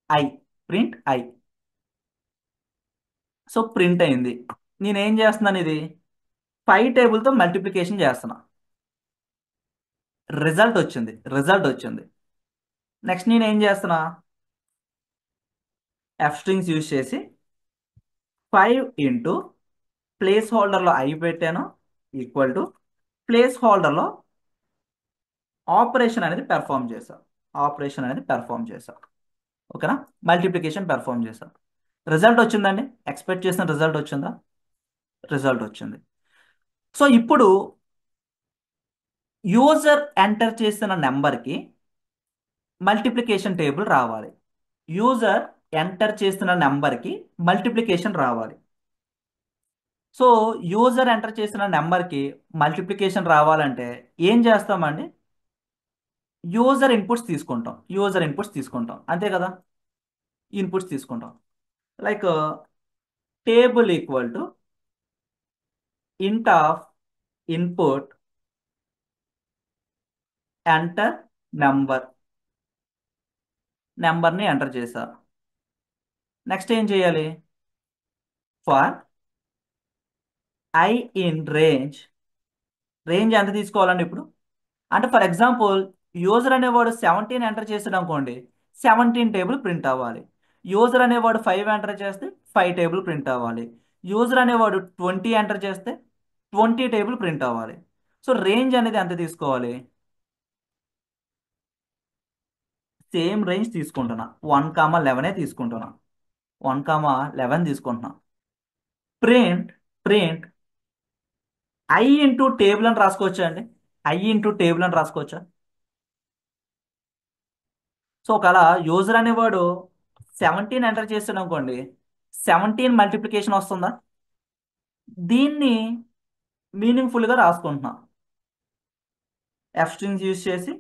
I print I. So print అయింది. నేనేం చేస్తున్నాను, ఇది 5 టేబుల్తో మల్టిప్లికేషన్ చేస్తున్నా, రిజల్ట్ వచ్చింది. నెక్స్ట్ నేను ఏం చేస్తున్నా, ఎఫ్ స్ట్రింగ్స్ యూజ్ చేసి 5 ఇంటూ ప్లేస్ హోల్డర్లో ఐ పెట్టాను ఈక్వల్ టు ప్లేస్ హోల్డర్లో ఆపరేషన్ అనేది పెర్ఫామ్ చేశా. ఓకేనా, మల్టిప్లికేషన్ పెర్ఫామ్ చేశా. రిజల్ట్ వచ్చిందండి, ఎక్స్పెక్ట్ చేసిన రిజల్ట్ వచ్చిందా? రిజల్ట్ వచ్చింది. సో ఇప్పుడు యూజర్ ఎంటర్ చేసిన నెంబర్కి మల్టిప్లికేషన్ టేబుల్ రావాలి. యూజర్ ఎంటర్ చేసిన నెంబర్కి మల్టిప్లికేషన్ రావాలి. సో యూజర్ ఎంటర్ చేసిన నెంబర్కి మల్టిప్లికేషన్ రావాలంటే ఏం చేస్తామండి, యూజర్ ఇన్పుట్స్ తీసుకుంటాం అంతే కదా. ఇన్పుట్స్ తీసుకుంటాం, లైక్ టేబుల్ ఈక్వల్ టు ఇంట్ ఆఫ్ ఇన్పుట్ ఎంటర్ నెంబర్ని ఎంటర్ చేశా. నెక్స్ట్ ఏం చేయాలి, ఫర్ ఐ ఇన్ రేంజ్ ఎంత తీసుకోవాలండి ఇప్పుడు? అంటే ఫర్ ఎగ్జాంపుల్ యూజర్ అనేవాడు 17 ఎంటర్ చేసాడు అనుకోండి, 17 టేబుల్ ప్రింట్ అవ్వాలి. యూజర్ అనేవాడు 5 ఎంటర్ చేస్తే 5 టేబుల్ ప్రింట్ అవ్వాలి. యూజర్ అనేవాడు 20 ఎంటర్ చేస్తే 20 టేబుల్ ప్రింట్ అవ్వాలి. సో రేంజ్ అనేది ఎంత తీసుకోవాలి? సేమ్ రేంజ్ తీసుకుంటున్నా, 1,11 తీసుకుంటున్నా, 1,11 తీసుకుంటున్నా. Print print I into table అని రాసుకోవచ్చా అండి? ఐ ఇంటూ టేబుల్ అని రాసుకోవచ్చా? సో ఒకవేళ యూజర్ అనేవాడు 17 ఎంటర్ చేస్తాడు అనుకోండి, 17 మల్టిప్లికేషన్ వస్తుందా? దీన్ని మీనింగ్ఫుల్గా రాసుకుంటున్నా. ఎఫ్ స్ట్రింగ్స్ యూజ్ చేసి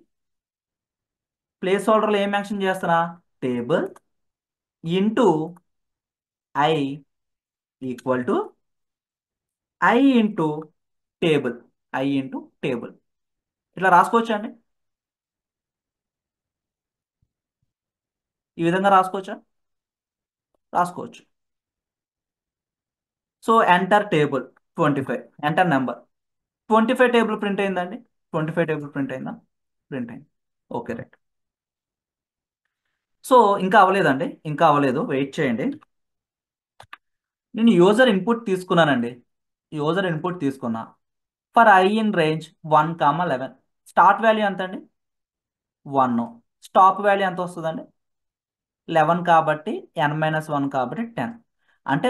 ప్లేస్ హోల్డర్లో ఏం మెన్షన్ చేస్తున్నా? Table into I equal to I into table, I into table. ఇట్లా రాసుకోవచ్చా అండి? ఈ విధంగా రాసుకోవచ్చా? రాసుకోవచ్చు. So enter table 25, enter number. 25 table print అయిందండి? 25 టేబుల్ ప్రింట్ అయిందా? ప్రింట్ అయింది. Okay right. సో ఇంకా అవ్వలేదండి, ఇంకా అవ్వలేదు, వెయిట్ చేయండి. నేను యూజర్ ఇన్పుట్ తీసుకున్నానండి, యూజర్ ఇన్పుట్ తీసుకున్నా. For I in range 1,11. Start value ఎంత అండి? 1. స్టాప్ వాల్యూ ఎంత వస్తుందండి? 11 కాబట్టి n-1 కాబట్టి 10. అంటే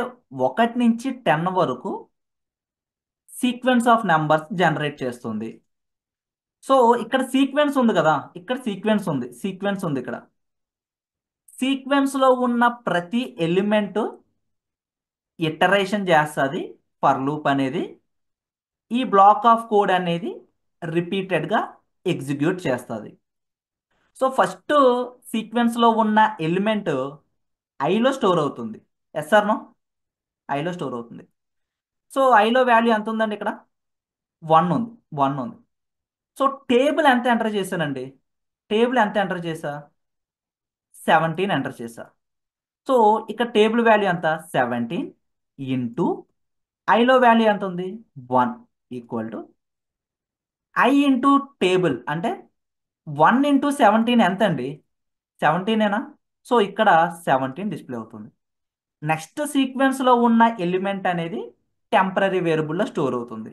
1 నుంచి 10 వరకు సీక్వెన్స్ ఆఫ్ నెంబర్స్ జనరేట్ చేస్తుంది. సో ఇక్కడ సీక్వెన్స్ ఉంది కదా, ఇక్కడ సీక్వెన్స్ ఉంది ఇక్కడ. సీక్వెన్స్ లో ఉన్న ప్రతి ఎలిమెంట్ ఇటరేషన్ చేస్తుంది ఫర్ లూప్ అనేది. ఈ బ్లాక్ ఆఫ్ కోడ్ అనేది రిపీటెడ్గా ఎగ్జిక్యూట్ చేస్తుంది. సో ఫస్ట్ సీక్వెన్స్లో ఉన్న ఎలిమెంట్ ఐలో స్టోర్ అవుతుంది. Yes or no? ఐలో స్టోర్ అవుతుంది. సో ఐలో వాల్యూ ఎంత ఉందండి? ఇక్కడ 1 ఉంది, 1 ఉంది. సో టేబుల్ ఎంత ఎంటర్ చేశానండి? టేబుల్ ఎంత ఎంటర్ చేశా? 17 ఎంటర్ చేశా. సో ఇక్కడ టేబుల్ వాల్యూ ఎంత? 17 ఇంటూ ఐలో వాల్యూ ఎంత ఉంది? 1 equal to I into table అంటే 1 ఇంటూ 17 ఎంత అండి? 17ఏనా? సో ఇక్కడ 17 డిస్ప్లే అవుతుంది. నెక్స్ట్ సీక్వెన్స్లో ఉన్న ఎలిమెంట్ అనేది టెంపరీ వేరియబుల్లో స్టోర్ అవుతుంది.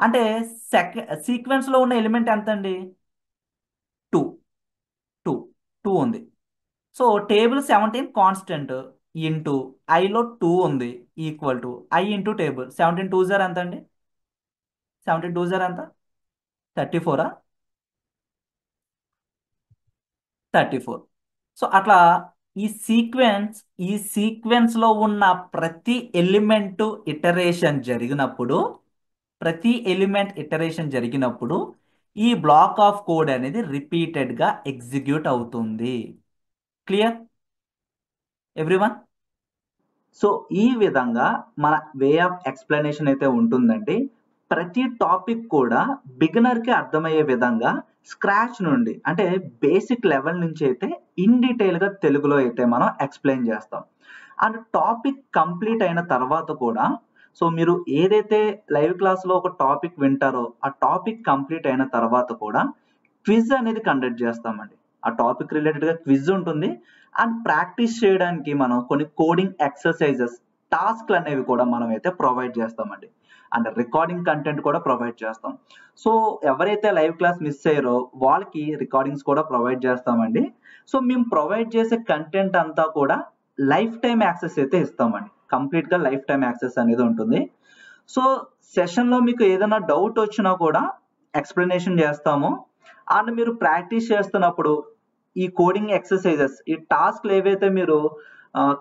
అంటే సీక్వెన్స్లో ఉన్న ఎలిమెంట్ ఎంత అండి? 2 2 2 ఉంది. సో టేబుల్ 17 కాన్స్టెంట్ ఇంటూ ఐలో 2 ఉంది equal to I into table. 17 2 ఎంత అండి? 17 2 ఎంత? 34. 34. సో అట్లా ఈ సీక్వెన్స్ ఈ సీక్వెన్స్లో ఉన్న ప్రతి ఎలిమెంట్ ఇటరేషన్ జరిగినప్పుడు, ఈ బ్లాక్ ఆఫ్ కోడ్ అనేది రిపీటెడ్గా ఎగ్జిక్యూట్ అవుతుంది. Clear everyone? సో ఈ విధంగా మన వే ఆఫ్ ఎక్స్ప్లెనేషన్ అయితే ఉంటుందండి. ప్రతి టాపిక్ కూడా బిగినర్కి అర్థమయ్యే విధంగా స్క్రాచ్ నుండి, అంటే బేసిక్ లెవెల్ నుంచి అయితే ఇన్ డీటెయిల్గా తెలుగులో అయితే మనం ఎక్స్ప్లెయిన్ చేస్తాం. అండ్ టాపిక్ కంప్లీట్ అయిన తర్వాత కూడా, సో మీరు ఏదైతే లైవ్ క్లాస్లో ఒక టాపిక్ వింటారో ఆ టాపిక్ కంప్లీట్ అయిన తర్వాత కూడా క్విజ్ అనేది కండక్ట్ చేస్తామండి. ఆ టాపిక్ రిలేటెడ్గా క్విజ్ ఉంటుంది. అండ్ ప్రాక్టీస్ చేయడానికి మనం కొన్ని కోడింగ్ ఎక్సర్సైజెస్, టాస్క్లు అనేవి కూడా మనం అయితే ప్రొవైడ్ చేస్తామండి. అండ్ రికార్డింగ్ కంటెంట్ కూడా ప్రొవైడ్ చేస్తాం. సో ఎవరైతే లైవ్ క్లాస్ మిస్ అయ్యారో వాళ్ళకి రికార్డింగ్స్ కూడా ప్రొవైడ్ చేస్తామండి. సో మేము ప్రొవైడ్ చేసే కంటెంట్ అంతా కూడా లైఫ్ టైం యాక్సెస్ అయితే ఇస్తామండి. కంప్లీట్గా లైఫ్ టైం యాక్సెస్ అనేది ఉంటుంది. సో సెషన్లో మీకు ఏదైనా డౌట్ వచ్చినా కూడా ఎక్స్ప్లెనేషన్ చేస్తాము. అండ్ మీరు ప్రాక్టీస్ చేస్తున్నప్పుడు ఈ కోడింగ్ ఎక్సర్సైజెస్, ఈ టాస్క్లు ఏవైతే మీరు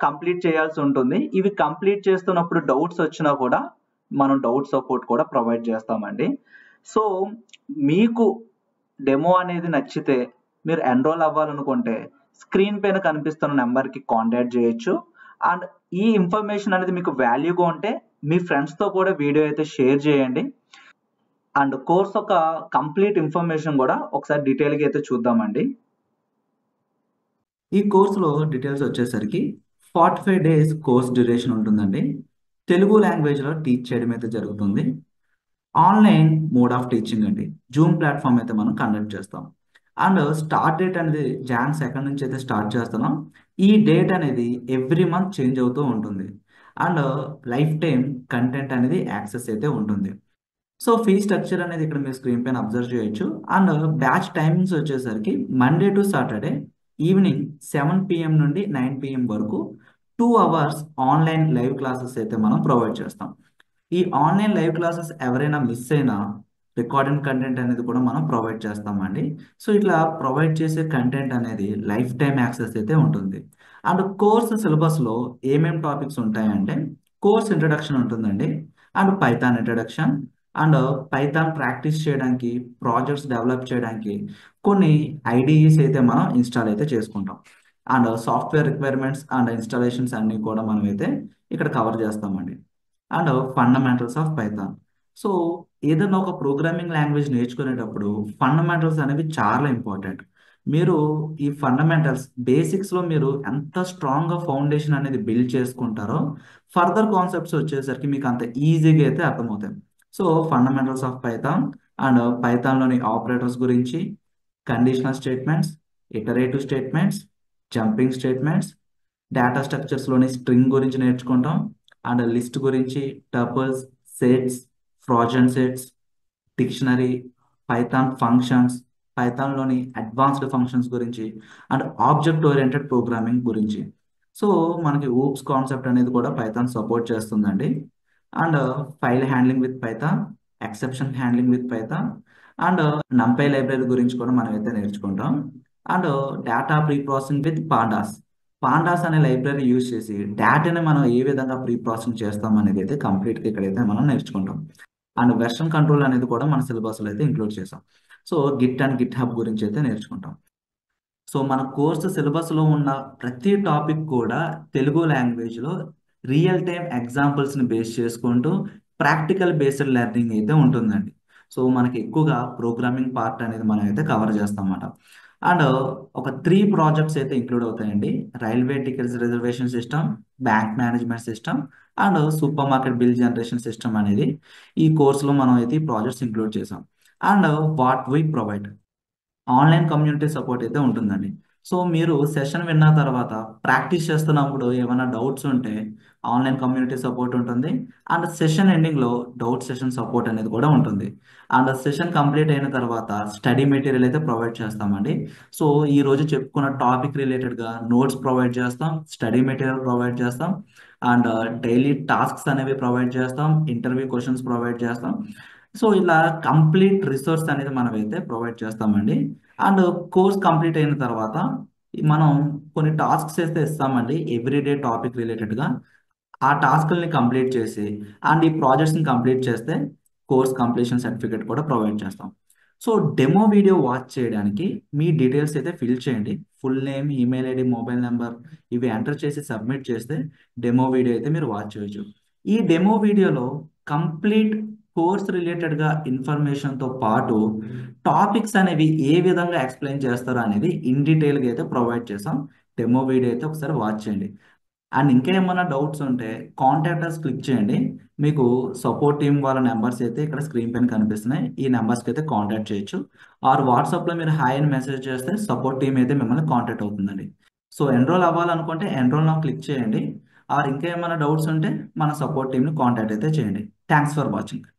కంప్లీట్ చేయాల్సి ఉంటుంది, ఇవి కంప్లీట్ చేస్తున్నప్పుడు డౌట్స్ వచ్చినా కూడా మనం డౌట్ సపోర్ట్ కూడా ప్రొవైడ్ చేస్తామండి. సో మీకు డెమో అనేది నచ్చితే మీరు ఎన్రోల్ అవ్వాలనుకుంటే స్క్రీన్ పైన కనిపిస్తున్న నెంబర్కి కాంటాక్ట్ చేయొచ్చు. అండ్ ఈ ఇన్ఫర్మేషన్ అనేది మీకు వాల్యూగా ఉంటే మీ ఫ్రెండ్స్తో కూడా వీడియో అయితే షేర్ చేయండి. అండ్ కోర్స్ ఒక కంప్లీట్ ఇన్ఫర్మేషన్ కూడా ఒకసారి డీటెయిల్గా అయితే చూద్దామండి. ఈ కోర్సులో డీటెయిల్స్ వచ్చేసరికి 45 days కోర్స్ డ్యూరేషన్ ఉంటుందండి. తెలుగు లాంగ్వేజ్లో టీచ్ చేయడం అయితే జరుగుతుంది. ఆన్లైన్ మోడ్ ఆఫ్ టీచింగ్ అండి. జూమ్ ప్లాట్ఫామ్ అయితే మనం కండక్ట్ చేస్తాం. అండ్ స్టార్ట్ డేట్ అనేది Jan 2 నుంచి అయితే స్టార్ట్ చేస్తున్నాం. ఈ డేట్ అనేది ఎవ్రీ మంత్ చేంజ్ అవుతూ ఉంటుంది. అండ్ లైఫ్ టైం కంటెంట్ అనేది యాక్సెస్ అయితే ఉంటుంది. సో ఫీ స్ట్రక్చర్ అనేది ఇక్కడ మీరు స్క్రీన్ పైన అబ్జర్వ్ చేయొచ్చు. అండ్ బ్యాచ్ టైమింగ్స్ వచ్చేసరికి Monday to Saturday evening 7 PM నుండి 9 PM వరకు 2 hours ఆన్లైన్ లైవ్ క్లాసెస్ అయితే మనం ప్రొవైడ్ చేస్తాం. ఈ ఆన్లైన్ లైవ్ క్లాసెస్ ఎవరైనా మిస్ అయినా రికార్డెడ్ కంటెంట్ అనేది కూడా మనం ప్రొవైడ్ చేస్తామండి. సో ఇట్లా ప్రొవైడ్ చేసే కంటెంట్ అనేది లైఫ్ టైం యాక్సెస్ అయితే ఉంటుంది. అండ్ కోర్స్ సిలబస్లో ఏమేం టాపిక్స్ ఉంటాయంటే కోర్స్ ఇంట్రడక్షన్ ఉంటుందండి. And Python introduction and Python practice చేయడానికి ప్రాజెక్ట్స్ డెవలప్ చేయడానికి కొన్ని ఐడిఈస్ అయితే మనం ఇన్స్టాల్ అయితే చేసుకుంటాం. And software requirements and installations అన్నీ కూడా మనం అయితే ఇక్కడ కవర్ చేస్తామండి. And fundamentals of Python. So ఏదైనా ఒక ప్రోగ్రామింగ్ లాంగ్వేజ్ నేర్చుకునేటప్పుడు ఫండమెంటల్స్ అనేవి చాలా ఇంపార్టెంట్. మీరు ఈ ఫండమెంటల్స్ బేసిక్స్లో మీరు ఎంత స్ట్రాంగ్గా ఫౌండేషన్ అనేది బిల్డ్ చేసుకుంటారో ఫర్దర్ కాన్సెప్ట్స్ వచ్చేసరికి మీకు అంత ఈజీగా అయితే అర్థమవుతాయి. So fundamentals of Python and పైథాన్లోని ఆపరేటర్స్ గురించి, conditional statements, iterative statements, jumping statements, data స్ట్రక్చర్స్లోని స్ట్రింగ్ గురించి నేర్చుకుంటాం. అండ్ లిస్ట్ గురించి, tuples, sets, frozen sets, dictionary, Python functions, పైథాన్లోని అడ్వాన్స్డ్ ఫంక్షన్స్ గురించి అండ్ ఆబ్జెక్ట్ ఓరియంటెడ్ ప్రోగ్రామింగ్ గురించి. సో మనకి ఊప్స్ కాన్సెప్ట్ అనేది కూడా పైథాన్ సపోర్ట్ చేస్తుందండి. And file handling with Python, exception handling with Python and NumPy library గురించి కూడా మనం అయితే నేర్చుకుంటాం. And data pre processing with pandas. Pandas అనే లైబ్రరీ యూజ్ చేసి డేటాని మనం ఏ విధంగా ప్రీ ప్రాసెసింగ్ చేస్తాం అనేది అయితే కంప్లీట్గా ఇక్కడైతే మనం నేర్చుకుంటాం. అండ్ వెర్షన్ కంట్రోల్ అనేది కూడా మన సిలబస్లో అయితే ఇంక్లూడ్ చేసాం. So Git and Git hub గురించి అయితే నేర్చుకుంటాం. సో మన కోర్సు సిలబస్లో ఉన్న ప్రతి టాపిక్ కూడా తెలుగు లాంగ్వేజ్లో రియల్ టైం ఎగ్జాంపుల్స్ని బేస్ చేసుకుంటూ ప్రాక్టికల్ బేస్డ్ లెర్నింగ్ అయితే ఉంటుందండి. సో మనకి ఎక్కువగా ప్రోగ్రామింగ్ పార్ట్ అనేది మనం అయితే కవర్ చేస్తాం అన్నమాట. అండ్ ఒక 3 ప్రాజెక్ట్స్ అయితే ఇంక్లూడ్ అవుతాయండి. Railway tickets reservation system, bank management system and super market bill generation system అనేది ఈ కోర్సులో మనం అయితే ఈ ప్రాజెక్ట్స్ ఇంక్లూడ్ చేసాం. And what we provide online community support అయితే ఉంటుందండి. సో మీరు సెషన్ విన్న తర్వాత ప్రాక్టీస్ చేస్తున్నప్పుడు ఏమైనా డౌట్స్ ఉంటే ఆన్లైన్ కమ్యూనిటీ సపోర్ట్ ఉంటుంది. అండ్ సెషన్ ఎండింగ్లో డౌట్ సెషన్ సపోర్ట్ అనేది కూడా ఉంటుంది. అండ్ సెషన్ కంప్లీట్ అయిన తర్వాత స్టడీ మెటీరియల్ అయితే ప్రొవైడ్ చేస్తామండి. సో ఈ రోజు చెప్పుకున్న టాపిక్ రిలేటెడ్గా నోట్స్ ప్రొవైడ్ చేస్తాం, స్టడీ మెటీరియల్ ప్రొవైడ్ చేస్తాం అండ్ డైలీ టాస్క్స్ అనేవి ప్రొవైడ్ చేస్తాం, ఇంటర్వ్యూ క్వశ్చన్స్ ప్రొవైడ్ చేస్తాం. సో ఇలా కంప్లీట్ రిసోర్స్ అనేది మనం అయితే ప్రొవైడ్ చేస్తామండి. అండ్ కోర్స్ కంప్లీట్ అయిన తర్వాత మనం కొన్ని టాస్క్స్ అయితే ఇస్తామండి ఎవ్రీడే టాపిక్ రిలేటెడ్గా. ఆ టాస్క్ని కంప్లీట్ చేసి అండ్ ఈ ప్రాజెక్ట్స్ని కంప్లీట్ చేస్తే కోర్స్ కంప్లీషన్ సర్టిఫికేట్ కూడా ప్రొవైడ్ చేస్తాం. సో డెమో వీడియో వాచ్ చేయడానికి మీ డీటెయిల్స్ అయితే ఫిల్ చేయండి. Full name, email ID, mobile number ఇవి ఎంటర్ చేసి సబ్మిట్ చేస్తే డెమో వీడియో అయితే మీరు వాచ్ చేయొచ్చు. ఈ డెమో వీడియోలో కంప్లీట్ కోర్స్ రిలేటెడ్గా ఇన్ఫర్మేషన్తో పాటు టాపిక్స్ అనేవి ఏ విధంగా ఎక్స్ప్లెయిన్ చేస్తారో అనేది ఇన్ డీటెయిల్గా అయితే ప్రొవైడ్ చేసాం. డెమో వీడియో అయితే ఒకసారి వాచ్ చేయండి. అండ్ ఇంకా ఏమైనా డౌట్స్ ఉంటే కాంటాక్ట్ అస్ క్లిక్ చేయండి. మీకు సపోర్ట్ టీం వాళ్ళ నెంబర్స్ అయితే ఇక్కడ స్క్రీన్ పైన కనిపిస్తున్నాయి. ఈ నెంబర్స్కి అయితే కాంటాక్ట్ చేయొచ్చు. ఆర్ వాట్సాప్లో మీరు హాయ్ అని మెసేజ్ చేస్తే సపోర్ట్ టీం అయితే మిమ్మల్ని కాంటాక్ట్ అవుతుందండి. సో ఎన్రోల్ అవ్వాలనుకుంటే ఎన్రోల్ నా క్లిక్ చేయండి. ఆర్ ఇంకా ఏమైనా డౌట్స్ ఉంటే మన సపోర్ట్ టీంని కాంటాక్ట్ అయితే చేయండి. Thanks for watching.